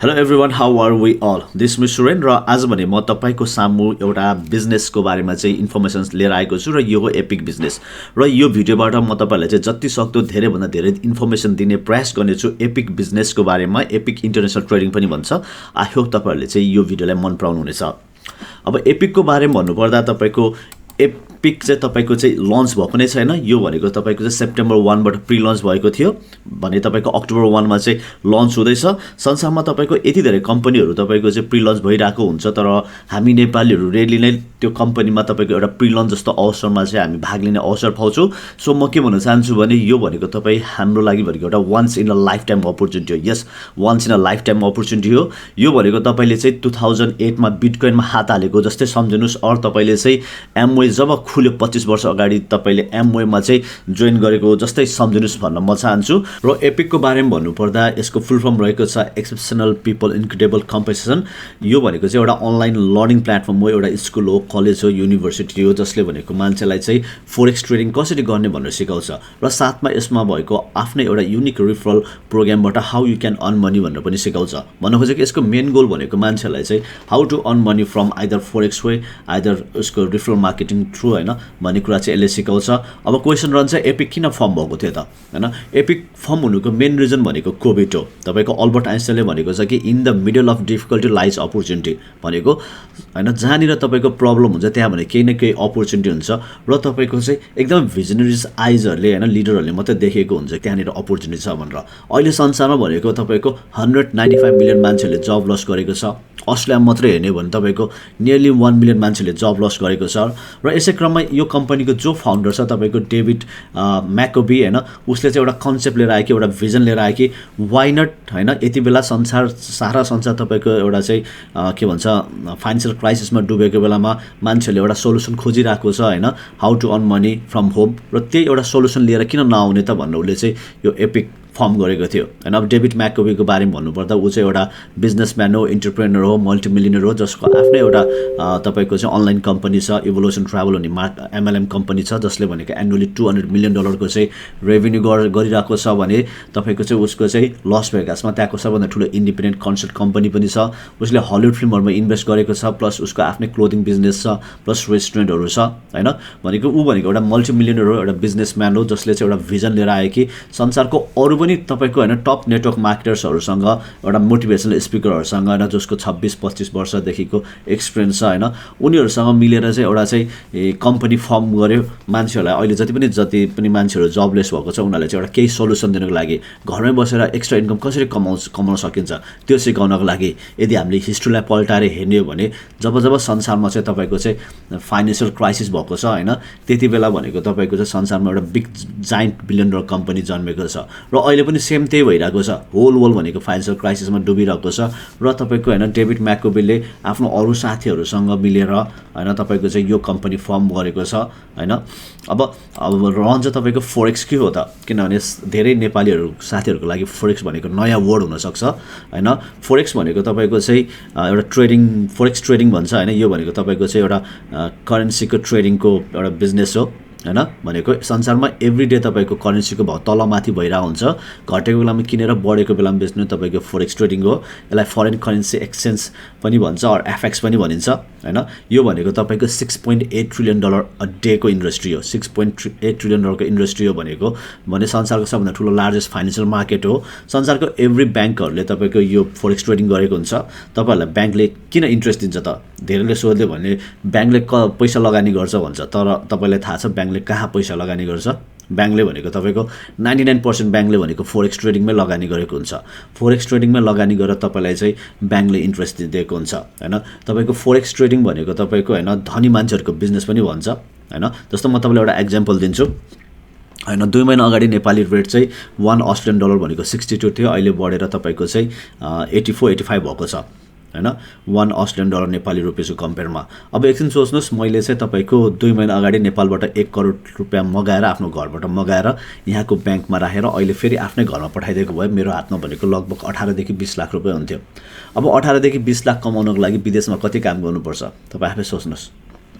Hello everyone, how are we all? This miss Suren र आज भने म तपाईँको सामु एउटा बिजनेसको बारेमा चाहिँ इन्फर्मेसन लिएर आएको छु र यो हो एपिक बिजनेस। र यो भिडियोबाट म तपाईँलाई चाहिँ जति सक्दो धेरैभन्दा धेरै इन्फर्मेसन दिने प्रयास गर्नेछु एपिक बिजनेसको बारेमा। एपिक इन्टरनेसनल ट्रेडिङ पनि भन्छ। आई होप तपाईँहरूले चाहिँ यो भिडियोलाई मन पराउनुहुनेछ। अब एपिकको बारेमा भन्नुपर्दा तपाईँको एपिक चाहिँ तपाईँको चाहिँ लन्च भएको नै छैन। यो भनेको तपाईँको चाहिँ सेप्टेम्बर 1बाट प्री लन्च भएको थियो भने तपाईँको अक्टोबर 1मा चाहिँ लन्च हुँदैछ। संसारमा तपाईँको यति धेरै कम्पनीहरू तपाईँको चाहिँ प्री लन्च भइरहेको हुन्छ, तर हामी नेपालीहरू रेयरली नै त्यो कम्पनीमा तपाईँको एउटा प्री लन्च जस्तो अवसरमा चाहिँ हामी भाग लिने अवसर पाउँछौँ। सो म के भन्न चाहन्छु भने यो भनेको तपाईँ हाम्रो लागि भनेको एउटा once in a life time opportunity हो। Yes, once in a life time opportunity हो। यो भनेको तपाईँले चाहिँ 2008मा बिटकोइनमा हात हालेको जस्तै सम्झिनुहोस्। अरू तपाईँले चाहिँ एमवे जब खुल्यो 25 वर्ष अगाडि तपाईँले एमवेमा चाहिँ जोइन गरेको जस्तै सम्झिनुहोस् भन्न म चाहन्छु। र एपिकको बारेमा भन्नुपर्दा यसको फुल फर्म रहेको छ एक्सेप्सनल पिपल इन्क्रेडिबल कम्पेटिसन। यो भनेको चाहिँ एउटा अनलाइन लर्निङ प्लेटफर्म हो, एउटा स्कुल हो, कलेज हो, युनिभर्सिटी हो, जसले भनेको मान्छेलाई चाहिँ फोरेक्स ट्रेडिङ कसरी गर्ने भनेर सिकाउँछ। र साथमा यसमा भएको आफ्नै एउटा युनिक रिफरल प्रोग्रामबाट how you can earn money भनेर पनि सिकाउँछ। भन्नु खोजेको यसको मेन गोल भनेको मान्छेलाई चाहिँ how to earn money from either forex way, either उसको रिफरल मार्केटिङ थ्रु होइन भन्ने कुरा चाहिँ यसले सिकाउँछ। अब क्वेसन रहन्छ एपिक किन फर्म भएको थियो त होइन? एपिक फर्म हुनुको मेन रिजन भनेको कोभिड हो। तपाईँको अल्बर्ट आइन्स्टाइनले भनेको छ कि in the middle of difficulty lies opportunity भनेको होइन, जहाँनिर तपाईँको प्रब्लम हुन्छ त्यहाँ भने केही न केही अपर्च्युनिटी हुन्छ। र तपाईँको चाहिँ एकदम भिजनरिज आइजहरूले होइन, लिडरहरूले मात्रै देखेको हुन्छ त्यहाँनिर अपर्च्युनिटी छ भनेर। अहिले संसारमा भनेको तपाईँको 195 मिलियन मान्छेले जब लस गरेको छ। अस्ट्रेलिया मात्रै हेर्ने भने तपाईँको नियरली 1 मिलियन मान्छेले जब लस गरेको छ। र यसै क्रममा यो कम्पनीको जो फाउन्डर छ तपाईँको डेभिड म्याकोबी होइन, उसले चाहिँ एउटा कन्सेप्ट लिएर आयो कि, एउटा भिजन लिएर आयो कि वाइ नट होइन, यति बेला सारा संसार तपाईँको एउटा चाहिँ के भन्छ फाइनेन्सियल क्राइसिसमा डुबेको बेलामा मान्छेहरूले एउटा सोल्युसन खोजिरहेको छ होइन, how to earn money from home. र त्यही एउटा सोल्युसन लिएर किन नआउने त भनेर उसले चाहिँ यो एपिक फर्म गरेको थियो होइन। अब डेभिड म्याकोबीको बारेमा भन्नुपर्दा ऊ चाहिँ एउटा बिजनेसम्यान हो, इन्टरप्रेनर हो, मल्टिमिलियनर हो, जसको आफ्नै एउटा तपाईँको चाहिँ अनलाइन कम्पनी छ, इभोल्युसन ट्राभल भन्ने MLM कम्पनी छ, जसले भनेको एनुअली $200 मिलियन चाहिँ रेभेन्यू गरिरहेको छ भने तपाईँको चाहिँ उसको चाहिँ लस भेगासमा त्यहाँको सबभन्दा ठुलो इन्डिपेन्डेन्ट कन्सल्ट कम्पनी पनि छ। उसले हलिउड फिल्महरूमा इन्भेस्ट गरेको छ, प्लस उसको आफ्नै क्लोदिङ बिजनेस छ, प्लस रेस्टुरेन्टहरू छ होइन। भनेको ऊ भनेको एउटा मल्टिमिलियनर हो, एउटा बिजनेसम्यान हो, जसले चाहिँ एउटा भिजन लिएर आयो कि संसारको अरू पनि तपाईँको होइन टप नेटवर्क मार्केटर्सहरूसँग, एउटा मोटिभेसनल स्पिकरहरूसँग होइन, जसको 26-25 वर्षदेखिको एक्सपिरियन्स छ होइन, उनीहरूसँग मिलेर चाहिँ एउटा चाहिँ कम्पनी फर्म गर्यो। मान्छेहरूलाई अहिले जति पनि मान्छेहरू जबलेस भएको छ उनीहरूलाई चाहिँ एउटा केही सोल्युसन दिनको लागि, घरमै बसेर एक्स्ट्रा इन्कम कसरी कमाउन सकिन्छ त्यो सिकाउनको लागि। यदि हामीले हिस्ट्रीलाई पल्टाएर हेर्ने हो भने जब संसारमा चाहिँ तपाईँको चाहिँ फाइनेन्सियल क्राइसिस भएको छ होइन, त्यति बेला भनेको तपाईँको चाहिँ संसारमा एउटा बिग जाइन्ट $1 बिलियन कम्पनी जन्मेको छ। र अहिले पनि सेम त्यही भइरहेको छ। होल वर्ल्ड भनेको फाइनेन्सियल क्राइसिसमा डुबिरहेको छ। र तपाईँको होइन डेभिड म्याकोबीले आफ्नो अरू साथीहरूसँग मिलेर होइन तपाईँको चाहिँ यो कम्पनी फर्म गरेको छ होइन। अब रहन्छ तपाईँको फोरेक्स के हो त? किनभने धेरै नेपालीहरू साथीहरूको लागि फोरेक्स भनेको नयाँ वर्ड हुनसक्छ होइन। फोरेक्स भनेको तपाईँको चाहिँ एउटा ट्रेडिङ, फोरेक्स ट्रेडिङ भन्छ होइन। यो भनेको तपाईँको चाहिँ एउटा करेन्सीको ट्रेडिङको एउटा बिजनेस हो होइन। भनेको संसारमा एभ्री डे तपाईँको करेन्सीको भाउ तलमाथि भइरहेको हुन्छ, घटेको बेलामा किनेर बढेको बेलामा बेच्नु तपाईँको फोरेक्स ट्रेडिङ हो। यसलाई फरेन करेन्सी एक्सचेन्ज पनि भन्छ, अर एफएक्स पनि भनिन्छ होइन। यो भनेको तपाईँको $6.8 ट्रिलियन अ डेको इन्डस्ट्री हो। $6.8 ट्रिलियन को इन्डस्ट्री हो भनेको भने संसारको सबभन्दा ठुलो लार्जेस्ट फाइनेन्सियल मार्केट हो। संसारको एभ्री ब्याङ्कहरूले तपाईँको यो फोरेक्स ट्रेडिङ गरेको हुन्छ। तपाईँहरूलाई ब्याङ्कले किन इन्ट्रेस्ट दिन्छ त? धेरैले सोध्यो भने ब्याङ्कले पैसा लगानी गर्छ भन्छ, तर तपाईँलाई थाहा छ ब्याङ्कले कहाँ पैसा लगानी गर्छ? ब्याङ्कले भनेको तपाईँको 99% ब्याङ्कले भनेको फोरेक्स ट्रेडिङमै लगानी गरेको हुन्छ। फोरेक्स ट्रेडिङमै लगानी गरेर तपाईँलाई चाहिँ ब्याङ्कले इन्ट्रेस्ट दिएको हुन्छ होइन। तपाईँको फोरेक्स ट्रेडिङ भनेको तपाईँको होइन धनी मान्छेहरूको बिजनेस पनि भन्छ होइन। जस्तो म तपाईँलाई एउटा एक्जाम्पल दिन्छु होइन। 2 महिना अगाडि नेपाली रेट चाहिँ $1 भनेको 62 थियो, अहिले बढेर तपाईँको चाहिँ 84-85 भएको छ होइन, $1 नेपाली रुपियाँको कम्पेयरमा। अब एकछिन सोच्नुहोस्, मैले चाहिँ तपाईँको 2 महिना अगाडि नेपालबाट 1 करोड रुपियाँ मगाएर आफ्नो घरबाट मगाएर यहाँको ब्याङ्कमा राखेर अहिले फेरि आफ्नै घरमा पठाइदिएको भए मेरो हातमा भनेको लगभग 18 देखि 20 लाख रुपियाँ हुन्थ्यो। अब 18 देखि 20 लाख कमाउनको लागि विदेशमा कति काम गर्नुपर्छ तपाईँ आफै सोच्नुहोस्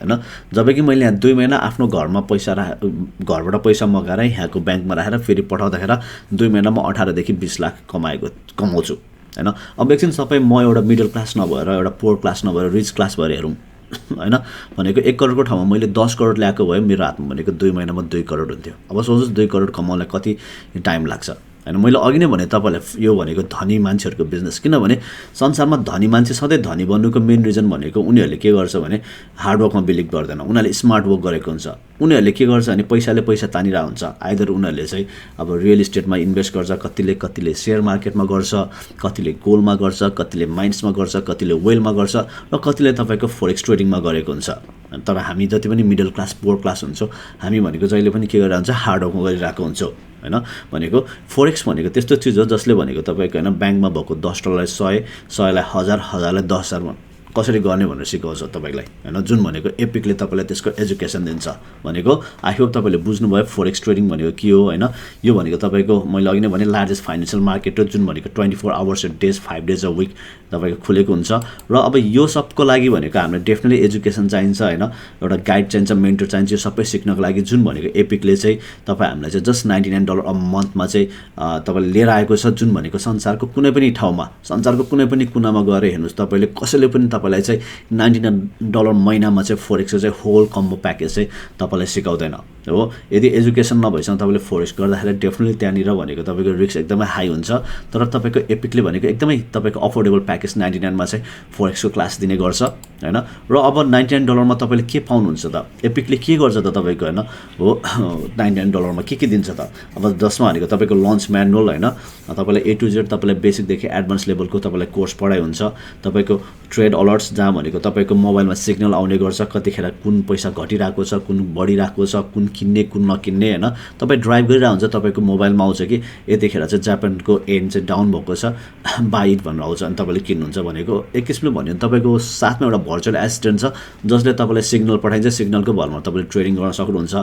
होइन। जबकि मैले यहाँ 2 महिना आफ्नो घरमा घरबाट पैसा मगाएर यहाँको ब्याङ्कमा राखेर फेरि पठाउँदाखेरि 2 महिनामा 18 देखि 20 लाख कमाउँछु हैन। अब एकछिन सबै म एउटा मिडल क्लास नभएर एउटा पुअर क्लास नभएर रिच क्लास भएर हेरौँ हैन, भनेको 1 करोडको ठाउँमा मैले 10 करोड ल्याएको भए मेरो हातमा भनेको 2 महिनामा 2 करोड हुन्थ्यो। अब सोच्नुहोस् 2 करोड कमाउनलाई कति टाइम लाग्छ हैन। मैले अघि नै भने तपाईँलाई यो भनेको धनी मान्छेहरूको बिजनेस, किनभने संसारमा धनी मान्छे सधैँ धनी बन्नुको मेन रिजन भनेको उनीहरूले के गर्छ भने हार्डवर्कमा बिलिभ गर्दैन, उनीहरूले स्मार्ट वर्क गरेको हुन्छ। उनीहरूले के गर्छ भने पैसाले पैसा तानिरहेको हुन्छ। आइदर उनीहरूले चाहिँ अब रियल इस्टेटमा इन्भेस्ट गर्छ, कतिले सेयर मार्केटमा गर्छ, कतिले गोल्डमा गर्छ, कतिले माइन्समा गर्छ, कतिले वेलमा गर्छ र कतिले तपाईँको फोरेक्स ट्रेडिङमा गरेको हुन्छ। तर हामी जति पनि मिडल क्लास पुअर क्लास हुन्छौँ, हामी भनेको जहिले पनि के गरिरहेको हुन्छ, हार्डवर्कमा गरिरहेको हुन्छौँ हैन। भनेको फोरेक्स भनेको त्यस्तो चिज हो जसले भनेको तपाईँको हैन ब्याङ्कमा भएको $10 100 लाई 1000 1000लाई 10,000 कसरी गर्ने भनेर सिकाउँछ तपाईँलाई हैन। जुन भनेको एपिकले तपाईँलाई त्यसको एजुकेसन दिन्छ। भनेको आई होप तपाईँले बुझ्नुभयो फोरेक्स ट्रेडिङ भनेको के हो हैन। यो भनेको तपाईँको मैले अघि नै भने लार्जेस्ट फाइनेन्शियल मार्केट हो, जुन भनेको 24 hours a days 5 days a week तपाईँको खुलेको हुन्छ। र अब यो सबको लागि भनेको हामीलाई डेफिनेटली एजुकेसन चाहिन्छ हैन, एउटा गाइड चाहिन्छ, मेन्टर चाहिन्छ, यो सबै सिक्नको लागि। जुन भनेको एपिकले चाहिँ तपाईँ हामीलाई चाहिँ जस्ट $99 अ मन्थमा चाहिँ तपाईँले लिएर आएको छ। जुन भनेको संसारको कुनै पनि ठाउँमा, संसारको कुनै पनि कुनामा गएर हेर्नुहोस्, तपाईँले कसैले पनि तपाईँलाई चाहिँ $99 महिनामा चाहिँ फोरेक्सको चाहिँ होल कम्बो प्याकेज चाहिँ तपाईँलाई सिकाउँदैन हो। यदि एजुकेसन नभइसक्यो तपाईँले फोरेक्स गर्दाखेरि डेफिनेटली त्यहाँनिर भनेको तपाईँको रिस्क एकदमै हाई हुन्छ। तर तपाईँको एपिकले भनेको एकदमै तपाईँको अफोर्डेबल प्याकेज 99 मा चाहिँ फोरेक्सको क्लास दिने गर्छ हैन। र अब $99 मा तपाईँले के पाउनुहुन्छ त, एपिकले के गर्छ त तपाईँको हैन हो। $99 मा के दिन्छ त, अब जसमा भनेको तपाईँको लन्च म्यानुअल हैन, तपाईँलाई A to Z तपाईँलाई बेसिकदेखि एडभान्स लेभलको तपाईँलाई कोर्स पढाइ हुन्छ। तपाईँको ट्रेड अलर्ट्स जहाँ भनेको तपाईँको मोबाइलमा सिग्नल आउने गर्छ, कतिखेर कुन पैसा घटिरहेको छ, कुन बढिरहेको छ, कुन किन्ने कुन नकिन्ने हैन। तपाईँ ड्राइभ गरिरहेको हुन्छ, तपाईँको मोबाइलमा आउँछ कि यतिखेर चाहिँ जापानको एन चाहिँ डाउन भएको छ, बाई इट भनेर आउँछ, अनि तपाईँले किन्नुहुन्छ। भनेको एक किसिमले भन्यो भने तपाईँको साथमा एउटा भर्चुअल एसिस्टेन्ट छ जसले तपाईँलाई सिग्नल पठाइन्छ, सिग्नलको भरमा तपाईँले ट्रेडिङ गर्न सक्नुहुन्छ।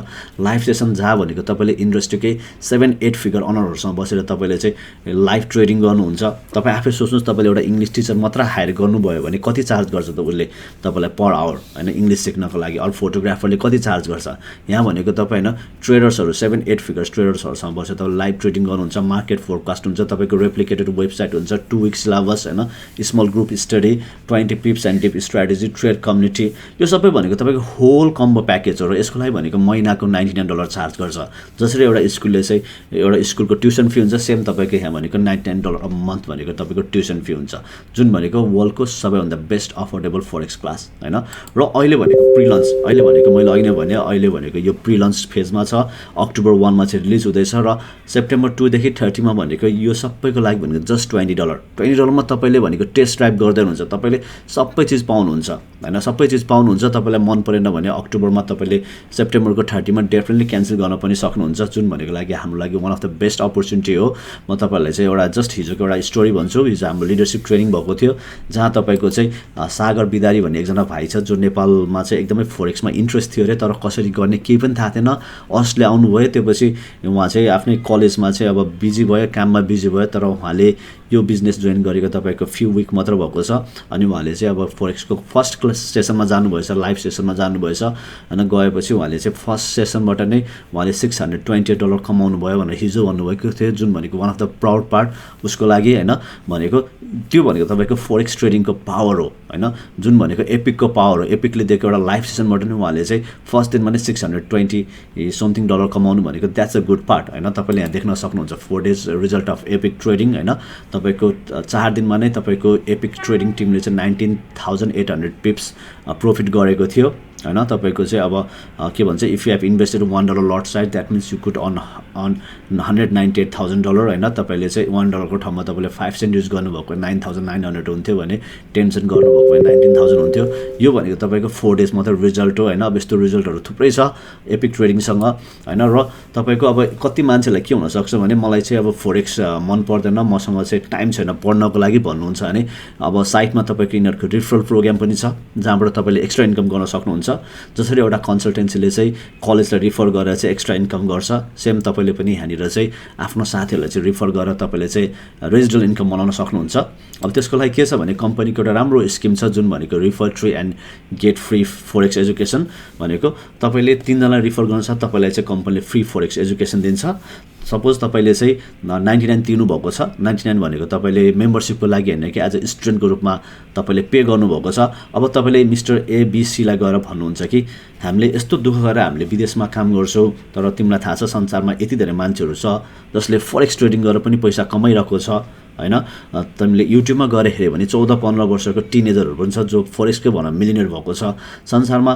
लाइभ सेसन जहाँ भनेको तपाईँले इन्डस्ट्रीकै 7-8 फिगर अनरहरूसँग बसेर तपाईँले चाहिँ लाइभ ट्रेडिङ गर्नुहुन्छ। तपाईँ आफै सोच्नुहोस्, तपाईँले एउटा इङ्ग्लिस टिचर मात्र हायर गर्नुभयो भने कति चार्ज गर्छ त उसले तपाईँलाई पर आवर हैन इङ्ग्लिस सिक्नको लागि। अरू फोटोग्राफरले कति चार्ज गर्छ। यहाँ भनेको तपाईँ हैन ट्रेडर्सहरू 7-8 फिगर्स ट्रेडर्सहरूसँग बसेर तपाईँ लाइभ ट्रेडिङ गर्नुहुन्छ, मार्केट फोरकास्ट हुन्छ, तपाईँको रेप्लिकेटेड वेबसाइट हुन्छ, 2 वीक सिलेबस हैन, small group study, 20 pips and dip strategy, trade community, यो सबै भनेको तपाईँको होल कम्बो प्याकेज हो। र यसको लागि भनेको महिनाको $99 चार्ज गर्छ। जसरी एउटा स्कुलले चाहिँ एउटा स्कुलको ट्युसन फी हुन्छ, सेम तपाईँको यहाँ भनेको $99 अ मन्थ भनेको तपाईँको ट्युसन फी हुन्छ। जुन भनेको वर्ल्डको सबैभन्दा बेस्ट अफोर्डेबल फोरेक्स क्लास हैन। र अहिले भनेको प्री लन्च, अहिले भनेको मैले अघि नै भने अहिले भनेको यो प्री लन्च फेजमा छ। अक्टोबर 1 मा चाहिँ रिलिज हुँदैछ र सेप्टेम्बर 2 देखि 30 मा भनेको यो सबैको लागि भनेको जस्ट $20 मा तपाईँले भनेको टेस्ट ड्राइभ गर्दै हुनुहुन्छ, तपाईँले सबै चिज पाउनुहुन्छ हैन, सबै चिज पाउनुहुन्छ। तपाईँलाई मन परेन भने अक्टोबरमा तपाईँले सेप्टेम्बरको 30 मा डेफिनेटली क्यान्सल गर्न पनि सक्नुहुन्छ। जुन भनेको लागि हाम्रो लागि one of the best opportunity हो। म तपाईँहरूलाई चाहिँ एउटा जस्ट हिजोको एउटा स्टोरी भन्छु। हिजो हाम्रो लिडरसिप ट्रेनिङ भएको थियो, जहाँ तपाईँको चाहिँ सागर बिदारी भन्ने एकजना भाइ छ जो नेपालमा चाहिँ एकदमै फोरेक्समा इन्ट्रेस्ट थियो अरे, तर कसरी गर्ने केही पनि थाहा थिएन। अस्ट्रेलिया आउनुभयो, त्यसपछि उहाँ चाहिँ आफ्नै कलेजमा चाहिँ अब बिजी भयो, काममा बिजी भयो, तर उहाँले यो बिजनेस जोइन गरेको तपाईँको फ्यु विक मात्र भएको छ। अनि उहाँले चाहिँ अब फोरेक्सको फर्स्ट क्लास सेसनमा जानुभएछ, लाइभ सेसनमा जानुभएछ होइन। गएपछि उहाँले चाहिँ फर्स्ट सेसनबाट नै उहाँले $628 कमाउनु भयो भनेर हिजो भन्नुभएको थियो। जुन भनेको one of the proud part उसको लागि होइन। भनेको त्यो भनेको तपाईँको फोरेक्स ट्रेडिङको पावर हो होइन, जुन भनेको एपिकको पावर हो। एपिकले दिएको एउटा लाइभ सेसनबाट नै उहाँले चाहिँ फर्स्ट दिनमा नै $620 समथिङ कमाउनु भनेको द्याट्स अ गुड पार्ट होइन। तपाईँले यहाँ देख्न सक्नुहुन्छ 4 days result of epic trading होइन। तपाईँको 4 दिनमा नै तपाईँको एपिक ट्रेडिङ टिमले चाहिँ 19,800 पिप्स प्रफिट गरेको थियो हैन। तपाईँको चाहिँ अब के भन्छ, if you have invested $1 lot size that means you could earn $198,000 हैन। तपाईँले चाहिँ $1 को ठाउँमा तपाईँले 5 सेन्ट युज गर्नुभएको 9,900 हुन्थ्यो भने 10 सेन्ट गर्नुभएको भने 19,000 हुन्थ्यो। यो भनेको तपाईँको 4 डेज मात्र रिजल्ट हो हैन। अब यस्तो रिजल्टहरू थुप्रै छ एपिक ट्रेडिङसँग हैन। र तपाईँको अब कति मान्छेलाई के हुनसक्छ भने मलाई चाहिँ अब फोरेक्स मन पर्दैन, मसँग चाहिँ टाइम छैन पढ्नको लागि भन्नुहुन्छ भने अब साइटमा तपाईँको यिनीहरूको रिफरल प्रोग्राम पनि छ, जहाँबाट तपाईँले एक्स्ट्रा इन्कम गर्न सक्नुहुन्छ। जसरी एउटा कन्सल्टेन्सीले चाहिँ कलेजलाई रिफर गरेर चाहिँ एक्स्ट्रा इन्कम गर्छ, सेम तपाईँले पनि यहाँनिर चाहिँ आफ्नो साथीहरूलाई चाहिँ रिफर गरेर तपाईँले चाहिँ रेजिडल इन्कम बनाउन सक्नुहुन्छ। अब त्यसको लागि के छ भने कम्पनीको एउटा राम्रो स्किम छ जुन भनेको refer three and get free forex education. भनेको तपाईँले 3 जनालाई रिफर गर्नु छ, तपाईँलाई चाहिँ कम्पनीले फ्री फोरेक्स एजुकेसन दिन्छ। सपोज तपाईँले चाहिँ 99 तिर्नुभएको छ, 99 भनेको तपाईँले मेम्बरसिपको लागि होइन कि एज अ स्टुडेन्टको रूपमा तपाईँले पे गर्नुभएको छ। अब तपाईँले मिस्टर एबिसीलाई गएर भन्नुहुन्छ कि हामीले यस्तो दुःख गरेर हामीले विदेशमा काम गर्छौँ, तर तिमीलाई थाहा छ संसारमा यति धेरै मान्छेहरू छ जसले फरेक्स ट्रेडिङ गरेर पनि पैसा कमाइरहेको छ हैन। तिमीले युट्युबमा गएर हेऱ्यो भने 14-15 वर्षको टिनेजरहरू पनि छ जो फरेक्सकै भनौँ मिलियनेयर भएको छ। संसारमा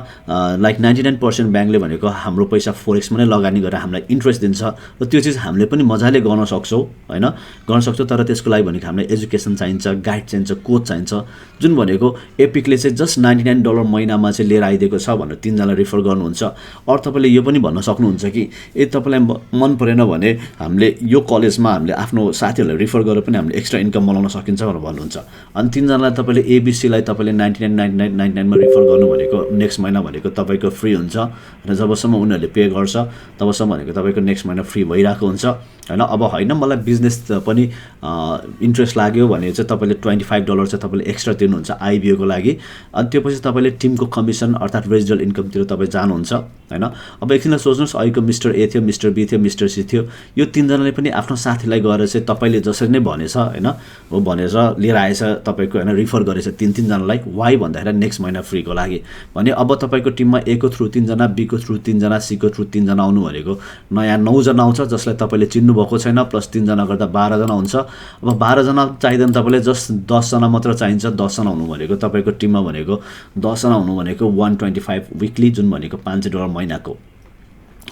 लाइक 99% ब्याङ्कले भनेको हाम्रो पैसा फरेक्समा नै लगानी गरेर हामीलाई इन्ट्रेस्ट दिन्छ र त्यो चिज हामीले पनि मजाले गर्न सक्छौँ हैन, गर्न सक्छौँ। तर त्यसको लागि भनेको हामीलाई एजुकेसन चाहिन्छ, गाइड चाहिन्छ, कोच चाहिन्छ, जुन भनेको एपिकले चाहिँ जस्ट $99 महिनामा चाहिँ लिएर आइदिएको छ भनेर 3 जना रिफर गर्नुहुन्छ। अरू तपाईँले यो पनि भन्न सक्नुहुन्छ कि तपाईँलाई मन परेन भने हामीले यो कलेजमा हामीले आफ्नो साथीहरूलाई रिफर गरेर पनि हामीले एक्स्ट्रा इन्कम बनाउन सकिन्छ भनेर भन्नुहुन्छ। अनि 3 जनालाई तपाईँले एबिसीलाई तपाईँले 99 मा रिफर गर्नु भनेको नेक्स्ट महिना भनेको तपाईँको फ्री हुन्छ र जबसम्म उनीहरूले पे गर्छ तबसम्म भनेको तपाईँको नेक्स्ट महिना फ्री भइरहेको हुन्छ हैन। अब हैन मलाई बिजनेस पनि इन्ट्रेस्ट लाग्यो भने चाहिँ तपाईँले $25 चाहिँ तपाईँले एक्स्ट्रा तिर्नुहुन्छ आइबिओ को लागि। अनि त्यसपछि तपाईँले टिमको कमिसन अर्थात् रेजिडल इन्कमतिर तपाईँ जानुहुन्छ हैन। अब एकछिनलाई सोच्नुहोस्, अहिलेको मिस्टर ए थियो, मिस्टर बी थियो, मिस्टर सी थियो, यो 3 जनाले पनि आफ्नो साथीलाई गएर चाहिँ तपाईँले जसरी नै भनेछ हैन हो भनेर लिएर आएछ तपाईँको हैन, रिफर गरेछ 3 जनालाई। वाइ भन्दाखेरि नेक्स्ट महिना फ्रीको लागि भने अब तपाईँको टिममा ए को थ्रु 3 जना, बी को थ्रु 3 जना, सी को थ्रु 3 जना आउनु भनेको नयाँ 9 जना आउँछ जसलाई तपाईँले चिन्नु भएको छैन, प्लस 3 जना गर्दा 12 जना हुन्छ। अब 12 जना चाहिँदैन तपाईँले, जस्ट 10 जना मात्र चाहिन्छ। 10 जना हुनु भनेको तपाईँको टिममा भनेको 10 जना हुनु भनेको 125 विकली, जुन भनेको $500 महिनाको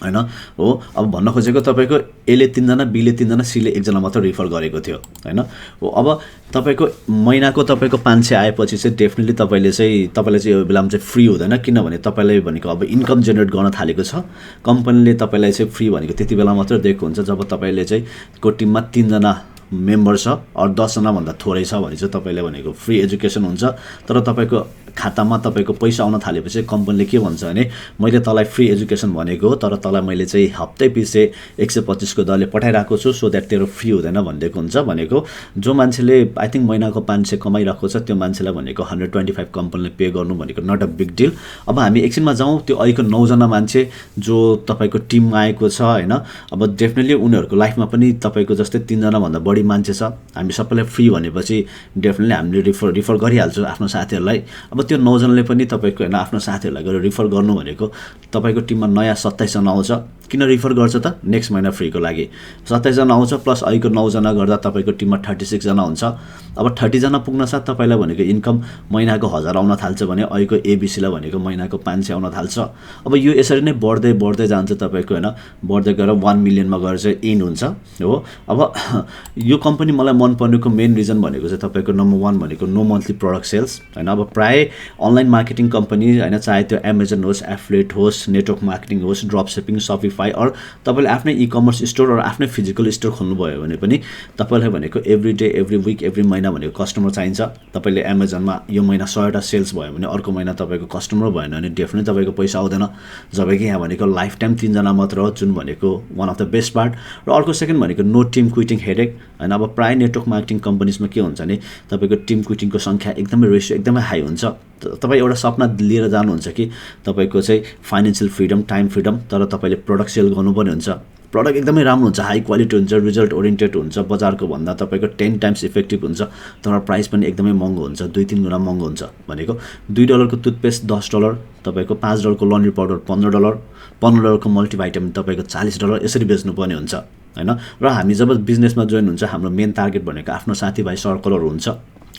हैन हो। अब भन्न खोजेको तपाईँको एले 3 जना, बीले 3 जना, सीले 1 जना मात्र रिफर गरेको थियो हैन हो। अब तपाईँको महिनाको तपाईँको 500 आएपछि चाहिँ डेफिनेटली तपाईँलाई चाहिँ यो बेलामा चाहिँ फ्री हुँदैन, किनभने तपाईँले भनेको अब इन्कम जेनेरेट गर्न थालेको छ। कम्पनीले तपाईँलाई चाहिँ फ्री भनेको त्यति बेला मात्र दिएको हुन्छ जब तपाईँले चाहिँ को टिममा 3 जना मेम्बर छ अरू 10 जनाभन्दा थोरै छ भने चाहिँ तपाईँले भनेको फ्री एजुकेसन हुन्छ। तर तपाईँको खातामा तपाईँको पैसा आउन थालेपछि कम्पनीले के भन्छ भने मैले तँलाई फ्री एजुकेसन भनेको हो, तर तँलाई मैले चाहिँ हप्तै पछि 125 को दरले पठाइरहेको छु सो द्याट तेरो फ्री हुँदैन भनिदिएको हुन्छ। भनेको जो मान्छेले आई थिङ्क महिनाको 500 कमाइरहेको छ त्यो मान्छेलाई भनेको 125 कम्पनीले पे गर्नु भनेको नट अ बिग डिल। अब हामी एकछिनमा जाउँ त्यो अहिलेको 9 जना मान्छे जो तपाईँको टिममा आएको छ हैन। अब डेफिनेटली उनीहरूको लाइफमा पनि तपाईँको जस्तै 3 जनाभन्दा बढी मान्छे छ। हामी सबैलाई फ्री भनेपछि डेफिनेटली हामीले रिफर गरिहाल्छौँ आफ्नो साथीहरूलाई। अब त्यो 9 जनाले पनि तपाईँको हैन आफ्नो साथीहरूलाई गएर रिफर गर्नु भनेको तपाईँको टिममा नयाँ 27 जना आउँछ। किन रिफर गर्छ त? नेक्स्ट महिना फ्रीको लागि 27 जना आउँछ, प्लस अहिलेको 9 जना गर्दा तपाईँको टिममा 36 जना हुन्छ। अब 30 जना पुग्न साथ तपाईँलाई भनेको इन्कम महिनाको 1000 आउन थाल्छ भने अहिलेको एबिसीलाई भनेको महिनाको 500 आउन थाल्छ। अब यो यसरी नै बढ्दै बढ्दै जान्छ तपाईँको हैन, बढ्दै गएर 1 मिलियनमा गएर चाहिँ इन हुन्छ हो। अब यो कम्पनी मलाई मन पर्नेको मेन रिजन भनेको चाहिँ तपाईँको नम्बर 1 भनेको नो मन्थली प्रडक्ट सेल्स हैन। अब प्राय अनलाइन मार्केटिङ कम्पनी हैन, चाहे त्यो एमाजोन होस्, एफिलिएट होस्, नेटवर्क मार्केटिङ होस्, ड्रप सिपिङ, सपिफाई अर तपाईँले आफ्नै इ कमर्स स्टोर अर आफ्नै फिजिकल स्टोर खोल्नुभयो भने पनि तपाईँलाई भनेको every day, every week, every महिना भनेको कस्टमर चाहिन्छ। तपाईँले एमाजोनमा यो महिना 100 सेल्स भयो भने अर्को महिना तपाईँको कस्टमर भएन भने डेफिनेटली तपाईँको पैसा आउँदैन। जबकि यहाँ भनेको लाइफ टाइम 3 जना मात्र हो, जुन भनेको one of the best part. र अर्को सेकेन्ड भनेको नो टिम क्विटिङ हेडेक हैन। अब प्राय नेटवर्क मार्केटिङ कम्पनीजमा के हुन्छ भने तपाईँको टिम क्विटिङको सङ्ख्या एकदमै रेसियो एकदमै हाई हुन्छ। तपाईँ एउटा सपना लिएर जानुहुन्छ कि तपाईँको चाहिँ फाइनेन्सियल फ्रिडम, टाइम फ्रिडम, तर तपाईँले प्रडक्ट सेल गर्नुपर्ने हुन्छ। प्रडक्ट एकदमै राम्रो हुन्छ, हाई क्वालिटी हुन्छ, रिजल्ट ओरिएन्टेड हुन्छ, बजारको भन्दा तपाईँको 10 टाइम्स इफेक्टिभ हुन्छ, तर प्राइस पनि एकदमै महँगो हुन्छ, 2-3 गुणा महँगो हुन्छ। भनेको $2 को टुथपेस्ट $10, तपाईँको $5 को लन्ड्री पाउडर $15, $15 को मल्टिभाइटामिन तपाईँको $40 यसरी बेच्नुपर्ने हुन्छ हैन। र हामी जब बिजनेसमा जोइन हुन्छ हाम्रो मेन टार्गेट भनेको आफ्नो साथीभाइ सर्कलहरू हुन्छ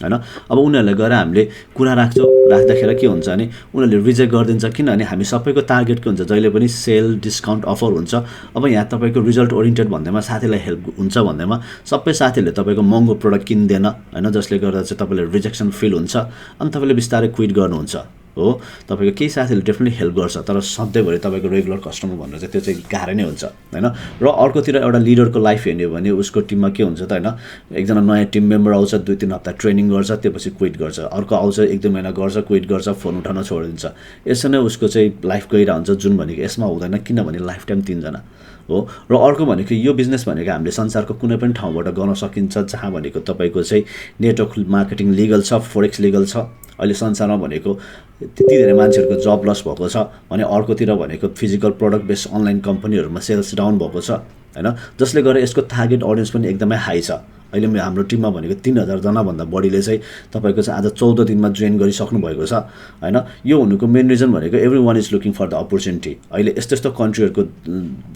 हैन। अब उनीहरूलाई गएर हामीले कुरा राख्दाखेरि के हुन्छ भने उनीहरूले रिजेक्ट गरिदिन्छ, किनभने हामी सबैको टार्गेट के हुन्छ जहिले पनि सेल, डिस्काउन्ट, अफर हुन्छ। अब यहाँ तपाईँको रिजल्ट ओरिएन्टेड भन्दैमा साथीलाई हेल्प हुन्छ भन्दैमा सबै साथीहरूले तपाईँको महँगो प्रडक्ट किन्दैन हैन, जसले गर्दा चाहिँ तपाईँले रिजेक्सन फिल हुन्छ अनि तपाईँले बिस्तारै क्विट गर्नुहुन्छ हो। तपाईँको केही साथीहरूले डेफिनेटली हेल्प गर्छ, तर सधैँभरि तपाईँको रेगुलर कस्टमर भनेर चाहिँ त्यो चाहिँ गाह्रो नै हुन्छ हैन। र अर्कोतिर एउटा लिडरको लाइफ हेर्ने भने उसको टिममा के हुन्छ त हैन, एकजना नयाँ टिम मेम्बर आउँछ, 2-3 हप्ता ट्रेनिङ गर्छ, त्यसपछि क्विट गर्छ, अर्को आउँछ 1-2 महिना गर्छ, क्विट गर्छ, फोन उठाउन छोडिदिन्छ। यसो नै उसको चाहिँ लाइफ गइरहेको हुन्छ, जुन भनेको यसमा हुँदैन, किनभने लाइफ टाइम 3 जना हो। र अर्को भनेको यो बिजनेस भनेको हामीले संसारको कुनै पनि ठाउँबाट गर्न सकिन्छ, जहाँ भनेको तपाईँको चाहिँ नेटवर्क मार्केटिङ लिगल छ, फोरेक्स लिगल छ अहिले संसारमा भनेको त्यति धेरै मान्छेहरूको जब लस भएको छ भने अर्कोतिर भनेको फिजिकल प्रडक्ट बेस्ड अनलाइन कम्पनीहरूमा सेल्स डाउन भएको छ हैन, जसले गर्दा यसको टार्गेट अडियन्स पनि एकदमै हाई छ। अहिले हाम्रो टिममा भनेको 3000 जनाभन्दा बढीले चाहिँ तपाईँको चाहिँ आज 14 दिनमा जोइन गरिसक्नु भएको छ हैन। यो हुनुको मेन रिजन भनेको everyone is looking for the opportunity. अहिले यस्तो यस्तो कन्ट्रीहरूको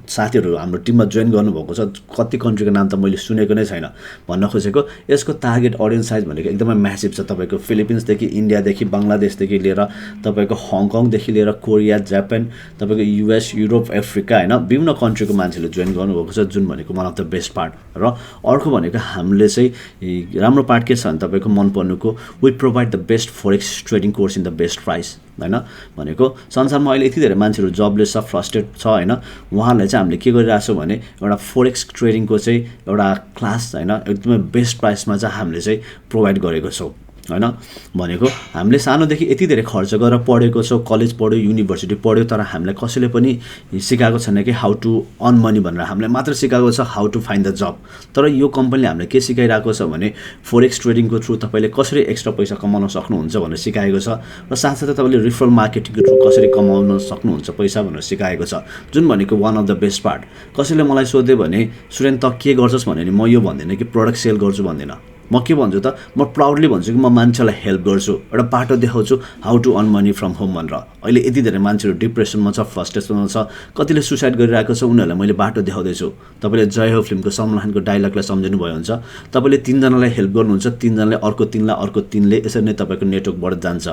साथीहरू हाम्रो टिममा जोइन गर्नुभएको छ, कति कन्ट्रीको नाम त मैले सुनेको नै छैन। भन्न खोजेको यसको टार्गेट अडियन्स साइज भनेको एकदमै म्यासिभ छ। तपाईँको फिलिपिन्सदेखि, इन्डियादेखि, बङ्गलादेशदेखि लिएर तपाईँको हङकङदेखि लिएर कोरिया, जापान, तपाईँको युएस, युरोप, अफ्रिका हैन, विभिन्न कन्ट्रीको मान्छेले जोइन गर्नुभएको छ, जुन भनेको one of the best part. र अर्को भनेको हामीले चाहिँ राम्रो पार्ट के छ भने तपाईँको मन पर्नुको we provide the best forex trading course in the best price हैन। भनेको संसारमा अहिले यति धेरै मान्छेहरू जबलेस छ, फ्रस्ट्रेट छ हैन, उहाँहरूलाई चाहिँ हामीले के गरिरहेछौँ भने एउटा फोरेक्स ट्रेडिङको चाहिँ एउटा क्लास हैन एकदमै बेस्ट प्राइसमा चाहिँ हामीले चाहिँ प्रोभाइड गरेको छौँ हैन। भनेको हामीले सानोदेखि यति धेरै खर्च गरेर पढेको छौँ, कलेज पढ्यो, युनिभर्सिटी पढ्यो, तर हामीलाई कसैले पनि सिकाएको छैन कि हाउ टु अर्न मनी भनेर। हामीले मात्र सिकाएको छ हाउ टु फाइन्ड द जब। तर यो कम्पनीले हामीलाई के सिकाइरहेको छ भने फोरेक्स ट्रेडिङको थ्रु तपाईँले कसरी एक्स्ट्रा पैसा कमाउन सक्नुहुन्छ भनेर सिकाएको छ, र साथसाथै तपाईँले रिफरल मार्केटिङको थ्रु कसरी कमाउन सक्नुहुन्छ पैसा भनेर सिकाएको छ, जुन भनेको one of the best part. कसैले मलाई सोध्यो भने सुरेन त के गर्छस् भने म यो भन्दिनँ कि प्रडक्ट सेल गर्छु भन्दिनँ, म के भन्छु त म प्राउडली भन्छु कि म मान्छेलाई हेल्प गर्छु, एउटा बाटो देखाउँछु how to earn money from home भनेर। अहिले यति धेरै मान्छेहरू डिप्रेसनमा छ, फ्रस्ट्रेसनमा छ, कतिले सुसाइड गरिरहेको छ, उनीहरूलाई मैले बाटो देखाउँदैछु। तपाईँले जय हो फिल्मको सलमान खानको डायलगलाई सम्झिनु भयो हुन्छ, तपाईँले 3 जनालाई हेल्प गर्नुहुन्छ, 3 जनाले अर्को 3लाई, अर्को 3ले, यसरी नै तपाईँको नेटवर्क बढ्दै जान्छ।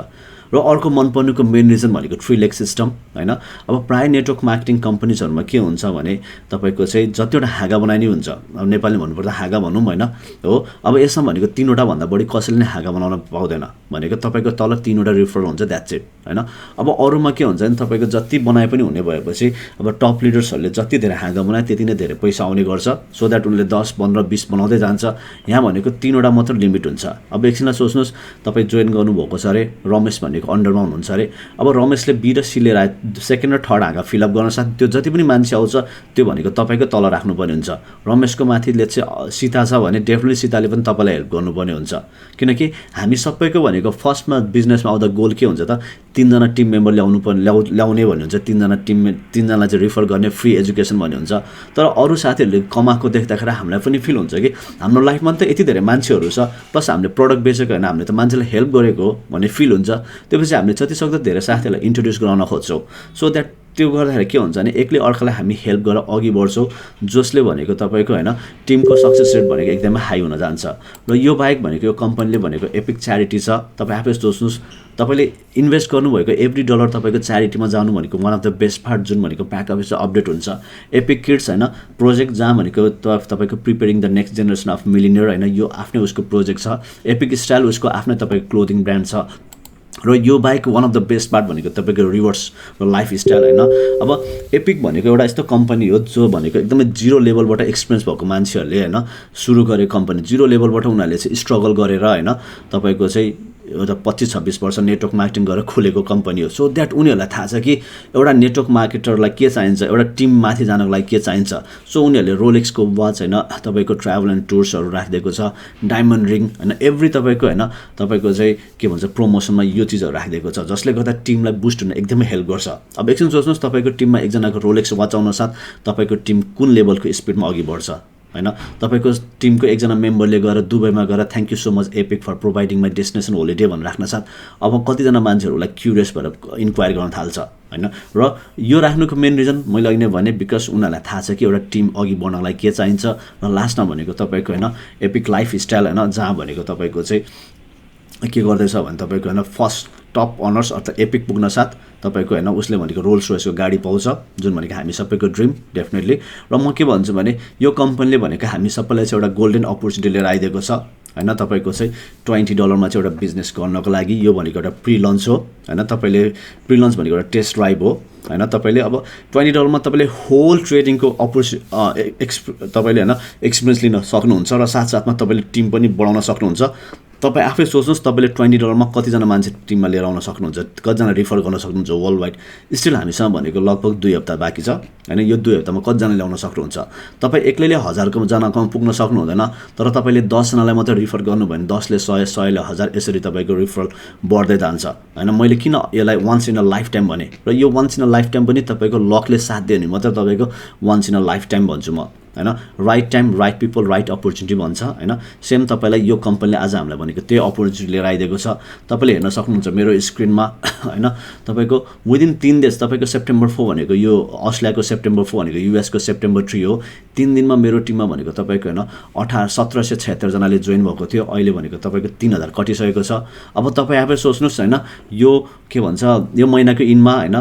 र अर्को मन पर्नुको मेन रिजन भनेको 3 लेग सिस्टम हैन। अब प्राय नेटवर्क मार्केटिङ कम्पनीजहरूमा के हुन्छ भने तपाईँको चाहिँ जतिवटा हाँगा बनाइने हुन्छ, अब नेपाली भन्नुपर्दा हाँगा भनौँ हैन हो, अब यसमा भनेको 3वटा भन्दा बढी कसैले नै हाँगा बनाउन पाउँदैन। भनेको तपाईँको तल 3वटा रिफरल हुन्छ, द्याट्स इट हैन। अब अरूमा के हुन्छ भने तपाईँको जति बनाए पनि हुने भएपछि अब टप लिडर्सहरूले जति धेरै हाँगा बनाए त्यति नै धेरै पैसा आउने गर्छ, सो द्याट उनले 10, 15, 20 बनाउँदै जान्छ। यहाँ भनेको 3वटा मात्र लिमिट हुन्छ। अब एकछिनलाई सोच्नुहोस्, तपाईँ जोइन गर्नुभएको छ अरे, रमेश भनेको अन्डरमा हुनुहुन्छ अरे, अब रमेशले बी र सी लिएर आए, सेकेन्ड र थर्ड हाँगा फिलअप गर्न साथ त्यो जति पनि मान्छे आउँछ त्यो भनेको तपाईँको तल राख्नुपर्ने हुन्छ। रमेशको माथि लेट्स चाहिँ सीता छ भने डेफिनेटली सीताले पनि तपाईँलाई हेल्प गर्नुपर्ने हुन्छ, किनकि हामी सबैको भनेको फर्स्टमा बिजनेसमा आउँदा गोल के हुन्छ त 3 जना टिम मेम्बर ल्याउने भन्ने हुन्छ, 3 जनालाई चाहिँ रिफर गर्ने, फ्री एजुकेसन भन्ने हुन्छ। तर अरू साथीहरूले कमाएको देख्दाखेरि हामीलाई पनि फिल हुन्छ कि हाम्रो लाइफमा त यति धेरै मान्छेहरू छ, प्लस हामीले प्रडक्ट बेचेको होइन, हामीले त मान्छेलाई हेल्प गरेको भन्ने फिल हुन्छ। त्यसपछि हामीले जतिसक्दो धेरै साथीहरूलाई इन्ट्रोड्युस गराउन खोज्छौँ, सो द्याट त्यो गर्दाखेरि के हुन्छ भने एकले अर्कालाई हामी हेल्प गरेर अघि बढ्छौँ, जसले भनेको तपाईँको होइन टिमको सक्सेस रेट भनेको एकदमै हाई हुन जान्छ। र यो बाहेक भनेको यो कम्पनीले भनेको एपिक च्यारिटी छ। तपाईँ आफै सोच्नुहोस्, तपाईँले इन्भेस्ट गर्नुभएको एभ्री डलर तपाईँको च्यारिटीमा जानु भनेको one of the best part, जुन भनेको ब्याक अफिस अपडेट हुन्छ। एपिक किड्स होइन प्रोजेक्ट, जहाँ भनेको तपाईँको preparing the next generation of millionaire होइन, यो आफ्नै उसको प्रोजेक्ट छ। एपिक स्टाइल उसको आफ्नै तपाईँको क्लोथिङ ब्रान्ड छ। र यो बाहेक one of the best part भनेको तपाईँको रिवर्स र लाइफ स्टाइल होइन। अब एपिक भनेको एउटा यस्तो कम्पनी हो जो भनेको एकदमै जिरो लेभलबाट एक्सपिरियन्स भएको मान्छेहरूले होइन सुरु गरेको कम्पनी। जिरो लेभलबाट उनीहरूले चाहिँ स्ट्रगल गरेर होइन तपाईँको चाहिँ एउटा 25-26 वर्ष नेटवर्क मार्केटिङ गरेर खोलेको कम्पनी हो। सो द्याट उनीहरूलाई थाहा छ कि एउटा नेटवर्क मार्केटरलाई के चाहिन्छ, एउटा टिम माथि जानको लागि के चाहिन्छ। सो उनीहरूले रोलेक्सको वाच होइन, तपाईँको ट्राभल एन्ड टुर्सहरू राखिदिएको छ, डायमन्ड रिङ होइन, एभ्री तपाईँको होइन तपाईँको चाहिँ के भन्छ प्रमोसनमा यो चिजहरू राखिदिएको छ, जसले गर्दा टिमलाई बुस्ट हुन एकदमै हेल्प गर्छ। अब एकछिन सोच्नुहोस्, तपाईँको टिममा एकजनाको रोलेक्स वाच आउन साथ तपाईँको टिम कुन लेभलको स्पिडमा अघि बढ्छ हैन। तपाईँको टिमको एकजना मेम्बरले गएर दुबईमा गएर thank you so much epic for providing my destination holiday भनेर राख्न साथ अब कतिजना मान्छेहरूलाई क्युरियस भएर इन्क्वायर गर्न थाल्छ हैन। र यो राख्नुको मेन रिजन मैले अघि नै भने बिकज उनीहरूलाई थाहा छ कि एउटा टिम अघि बढ्नलाई के चाहिन्छ। र लास्टमा भनेको तपाईँको होइन एपिक लाइफ स्टाइल होइन, जहाँ भनेको तपाईँको चाहिँ के गर्दैछ भने तपाईँको होइन फर्स्ट टप अनर्स अर्थात् एपिक पुग्न साथ तपाईँको होइन उसले भनेको रोल्स रोयसको गाडी पाउँछ, जुन भनेको हामी सबैको ड्रिम डेफिनेटली। र म के भन्छु भने यो कम्पनीले भनेको हामी सबैलाई चाहिँ एउटा गोल्डन अपर्च्युनिटी लिएर आइदिएको छ हैन। तपाईँको चाहिँ $20 चाहिँ एउटा बिजनेस गर्नको लागि यो भनेको एउटा प्री लन्च हो हैन। तपाईँले प्री लन्च भनेको एउटा टेस्ट ड्राइभ हो हैन। तपाईँले अब $20 तपाईँले होल ट्रेडिङको तपाईँले होइन एक्सपिरियन्स लिन सक्नुहुन्छ र साथसाथमा तपाईँले टिम पनि बढाउन सक्नुहुन्छ। तपाईँ आफै सोच्नुहोस् तपाईँले $20 मा कतिजना मान्छे टिममा लिएर आउन सक्नुहुन्छ, कतिजना रिफर गर्न सक्नुहुन्छ वर्ल्ड वाइड। स्टिल हामीसँग भनेको लगभग 2 हप्ता बाँकी छ हैन। यो 2 हप्तामा कतिजना ल्याउन सक्नुहुन्छ? तपाईँ एक्लैले 1000 जनाकोमा पुग्न सक्नु हुँदैन, तर तपाईँले 10 जनालाई मात्रै रिफर गर्नु भयो भने 10 ले 100, 100 ले 1000 यसरी तपाईँको रिफरल बढ्दै जान्छ हैन। मैले किन यसलाई once in a life time भने, र यो once in a life time पनि तपाईँको लकले साथ दियो भने मात्रै तपाईँको once in a life time भन्छु म हैन। Right time, right people, right opportunity भन्छ हैन। सेम तपाईँलाई यो कम्पनीले आज हामीलाई भनेको त्यही अपर्च्युनिटी लिएर आइदिएको छ। तपाईँले हेर्न सक्नुहुन्छ मेरो स्क्रिनमा हैन। तपाईँको विदिन 3 डेज, तपाईँको सेप्टेम्बर 4 भनेको यो अस्ट्रेलियाको सेप्टेम्बर 4 भनेको युएसको सेप्टेम्बर 3 हो। 3 दिनमा मेरो टिममा भनेको तपाईँको हैन 1776 जनाले जोइन भएको थियो। अहिले भनेको तपाईँको 3000 कटिसकेको छ। अब तपाईँ आफै सोच्नुहोस् हैन, यो के भन्छ, यो महिनाको इनमा हैन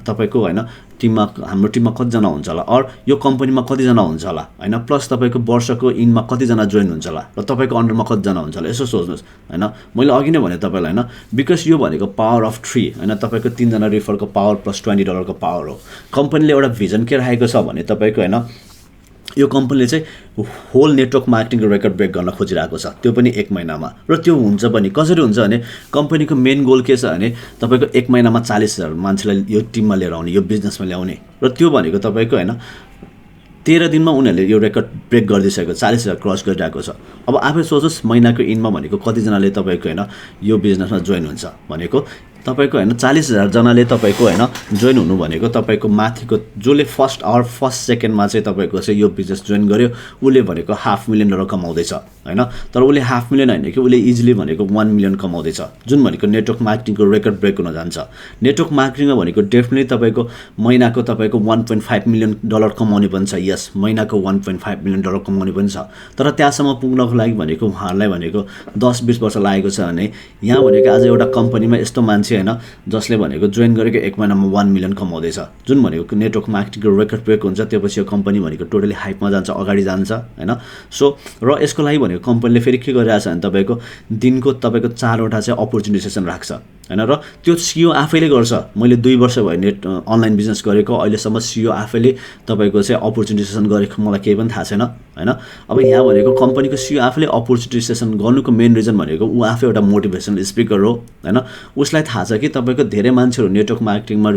तपाईको हैन टिममा, हाम्रो टिममा कतिजना हुन्छ होला, अर यो कम्पनीमा कतिजना हुन्छ होला हैन, प्लस तपाईँको वर्षको इनमा कतिजना जोइन हुन्छ होला, र तपाईँको अन्डरमा कतिजना हुन्छ होला। यसो सोच्नुहोस् हैन। मैले अघि नै भने तपाईँलाई हैन, बिकज यो भनेको पावर अफ 3 हैन। तपाईँको 3 जना रिफरको पावर प्लस $20 को पावर हो। कम्पनीले एउटा भिजन के राखेको छ भने तपाईँको हैन, यो कम्पनीले चाहिँ होल नेटवर्क मार्केटिङको रेकर्ड ब्रेक गर्न खोजिरहेको छ, त्यो पनि 1 महिनामा। र त्यो हुन्छ पनि कसरी हुन्छ भने, कम्पनीको मेन गोल के छ भने तपाईँको 1 महिनामा 40,000 मान्छेलाई यो टिममा लिएर आउने, यो बिजनेसमा ल्याउने। र त्यो भनेको तपाईँको हैन 13 दिनमा उनीहरूले यो रेकर्ड ब्रेक गरिदिइसकेको, 40,000 क्रस गरिरहेको छ। अब आफै सोच्नुहोस् महिनाको इनमा भनेको कतिजनाले तपाईँको हैन यो बिजनेसमा जोइन हुन्छ भनेको, तपाईँको हैन 40,000 जनाले तपाईँको हैन जोइन हुनु भनेको तपाईँको माथिको जसले फर्स्ट आवर फर्स्ट सेकेन्डमा चाहिँ तपाईँको चाहिँ यो बिजनेस जोइन गर्यो उसले भनेको $500,000 कमाउँदैछ हैन। तर उसले $500,000 होइन कि उसले इजिली भनेको $1 million कमाउँदैछ, जुन भनेको नेटवर्क मार्केटिङको रेकर्ड ब्रेक हुन जान्छ। नेटवर्क मार्केटिङमा भनेको डेफिनेटली तपाईँको महिनाको तपाईँको $1.5 million कमाउने पनि छ। यस, महिनाको $1.5 million कमाउने पनि छ। तर त्यहाँसम्म पुग्नको लागि भनेको उहाँहरूलाई भनेको 10-20 वर्ष लागेको छ भने, यहाँ भनेको आज एउटा कम्पनीमा यस्तो मान्छे हैन जसले भनेको जोइन गरेको 1 महिनामा $1 million कमाउँदैछ, जुन भनेको नेटवर्क मार्केटिङको रेकर्ड ब्रेक हुन्छ। त्यसपछि यो कम्पनी भनेको टोटली हाइपमा जान्छ, अगाडि जान्छ हैन। सो र यसको लागि भनेको कम्पनीले फेरि के गरिरहेछ भने तपाईँको दिनको तपाईँको 4वटा चाहिँ अपर्च्युनिटी सेसन राख्छ हैन। र त्यो सिओ आफैले गर्छ। मैले 2 वर्ष भयो नेट अनलाइन बिजनेस गरेको, अहिलेसम्म सिओ आफैले तपाईँको चाहिँ अपर्च्युनिटी सेसन गरेको मलाई केही पनि थाहा छैन हैन। अब यहाँ भनेको कम्पनीको सिओ आफैले अपर्च्युनिटी सेसन गर्नुको मेन रिजन भनेको ऊ आफै एउटा मोटिभेसनल स्पिकर हो हैन। उसलाई थाहा छ कि तपाईँको धेरै मान्छेहरू नेटवर्क मार्केटिङमा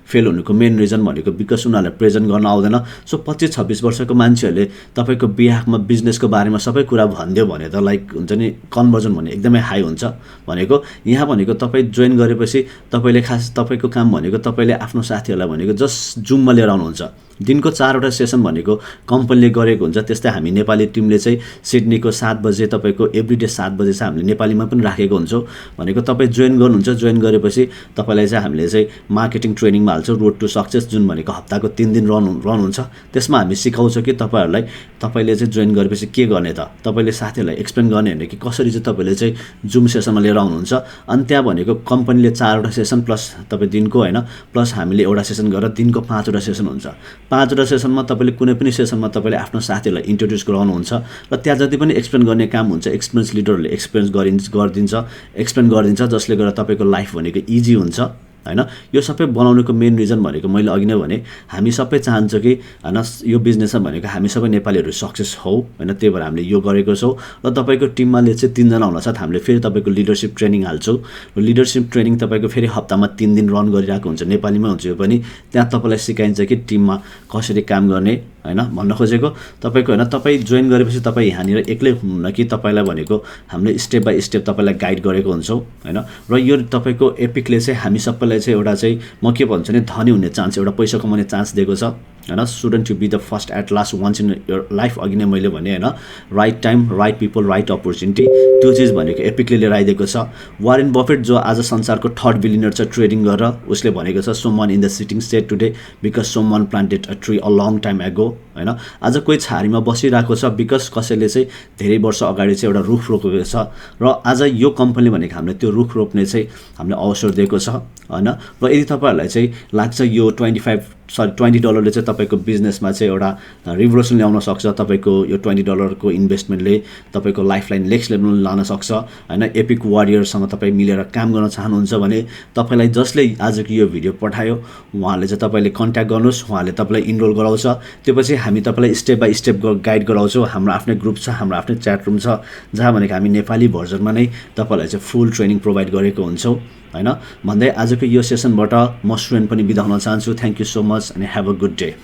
फेल हुनुको मेन रिजन भनेको बिकज उनीहरूलाई प्रेजेन्ट गर्न आउँदैन। सो 25-26 वर्षको मान्छेहरूले तपाईँको बिहाफमा बिजनेसको बारेमा सबै कुरा भनिदियो भने त लाइक हुन्छ नि, कन्भर्जन भने एकदमै हाई हुन्छ भनेको। यहाँ भनेको तपाईँ जोइन गरेपछि तपाईँले खास तपाईँको काम भनेको तपाईँले आफ्नो साथीहरूलाई भनेको जस्ट जुममा लिएर आउनुहुन्छ। दिनको 4वटा सेसन भनेको कम्पनीले गरेको हुन्छ। त्यस्तै हामी नेपाली टिमले चाहिँ सिडनीको 7 बजे तपाईँको एभ्रीडे 7 बजे चाहिँ हामीले नेपालीमा पनि राखेको हुन्छौँ भनेको। तपाईँ जोइन गर्नुहुन्छ, जोइन गरेपछि तपाईँलाई चाहिँ हामीले चाहिँ मार्केटिङ ट्रेनिङमा हाल्छौँ, रोड टु सक्सेस, जुन भनेको हप्ताको 3 दिन रन हुन्छ। त्यसमा हामी सिकाउँछौँ कि तपाईँहरूलाई तपाईँले चाहिँ जोइन गरेपछि के गर्ने त, तपाईँले साथीहरूलाई एक्सप्लेन गर्ने होइन कि कसरी चाहिँ तपाईँले चाहिँ जुम सेसनमा लिएर आउनुहुन्छ। अनि त्यहाँ भनेको कम्पनीले 4वटा सेसन प्लस तपाईँ दिनको हैन, प्लस हामीले एउटा सेसन गरेर दिनको 5वटा सेसन हुन्छ। 5वटा सेसनमा तपाईँले कुनै पनि सेसनमा तपाईँले आफ्नो साथीहरूलाई इन्ट्रोड्युस गराउनुहुन्छ र त्यहाँ जति पनि एक्सप्लेन गर्ने काम हुन्छ एक्सपिरियन्स लिडरहरूले एक्सप्लेन गरिदिन्छ, जसले गर्दा तपाईँको लाइफ भनेको इजी हुन्छ हैन। यो सबै बनाउनुको मेन रिजन भनेको मैले अघि नै भने, हामी सबै चाहन्छौँ कि हैन यो बिजनेसमा भनेको हामी सबै नेपालीहरू सक्सेस हौ हैन। त्यही भएर हामीले यो गरेको छौँ। र तपाईँको टिममा चाहिँ 3 जना हुनसाथ हामीले फेरि तपाईँको लिडरसिप ट्रेनिङ हाल्छौँ। र लिडरसिप ट्रेनिङ तपाईँको फेरि हप्तामा 3 दिन रन गरिरहेको हुन्छ, नेपालीमा हुन्छ यो पनि। त्यहाँ तपाईँलाई सिकाइन्छ कि टिममा कसरी काम गर्ने हैन। भन्न खोजेको तपाईँको हैन, तपाईँ जोइन गरेपछि तपाईँ यहाँनिर एक्लै हुनुहुन्न कि तपाईँलाई भनेको हामीले स्टेप बाई स्टेप तपाईँलाई गाइड गरेको हुन्छौँ हैन। र यो तपाईँको एपिकले चाहिँ हामी सबैलाई चाहिँ एउटा चाहिँ म के भन्छु नि, धनी हुने चान्स, एउटा पैसा कमाउने चान्स दिएको छ हैन। Student to be the first at last once in your life, अघि नै मैले भने हैन। Right time, right people, right opportunity, त्यो चिज भनेको एपिकले लिएर आइदिएको छ। वारेन बफेट जो आज संसारको 3rd बिलियनर छ ट्रेडिङ गरेर, उसले भनेको छ someone in the sitting state today because someone planted a tree a long time एगो हैन। आज कोही छारीमा बसिरहेको छ बिकज कसैले चाहिँ धेरै वर्ष अगाडि चाहिँ एउटा रुख रोपेको छ। र आज यो कम्पनीले भनेको हामीले त्यो रुख रोप्ने चाहिँ हामीले अवसर दिएको छ हैन। र यदि तपाईँहरूलाई चाहिँ लाग्छ यो 25 $20ले चाहिँ तपाईँको बिजनेसमा चाहिँ एउटा रिभोल्युसन ल्याउन सक्छ। तपाईँको यो $20 इन्भेस्टमेन्टले तपाईँको लाइफलाई नेक्स्ट लेभलमा लान सक्छ होइन। एपिक वारियरसँग तपाईँ मिलेर काम गर्न चाहनुहुन्छ भने तपाईँलाई जसले आजको यो भिडियो पठायो उहाँले चाहिँ तपाईँले कन्ट्याक्ट गर्नुहोस्, उहाँले तपाईँलाई इनरोल गराउँछ। त्यो पछि हामी तपाईँलाई स्टेप बाई स्टेप गाइड गराउँछौँ। हाम्रो आफ्नै ग्रुप छ, हाम्रो आफ्नै च्याट रुम छ, जहाँ भनेको हामी नेपाली भर्जनमा नै तपाईँलाई चाहिँ फुल ट्रेनिङ प्रोभाइड गरेको हुन्छौँ होइन। भन्दै आजको यो सेसनबाट म सुरेन पनि बिदा हुन चाहन्छु। Thank you so much and have a good day.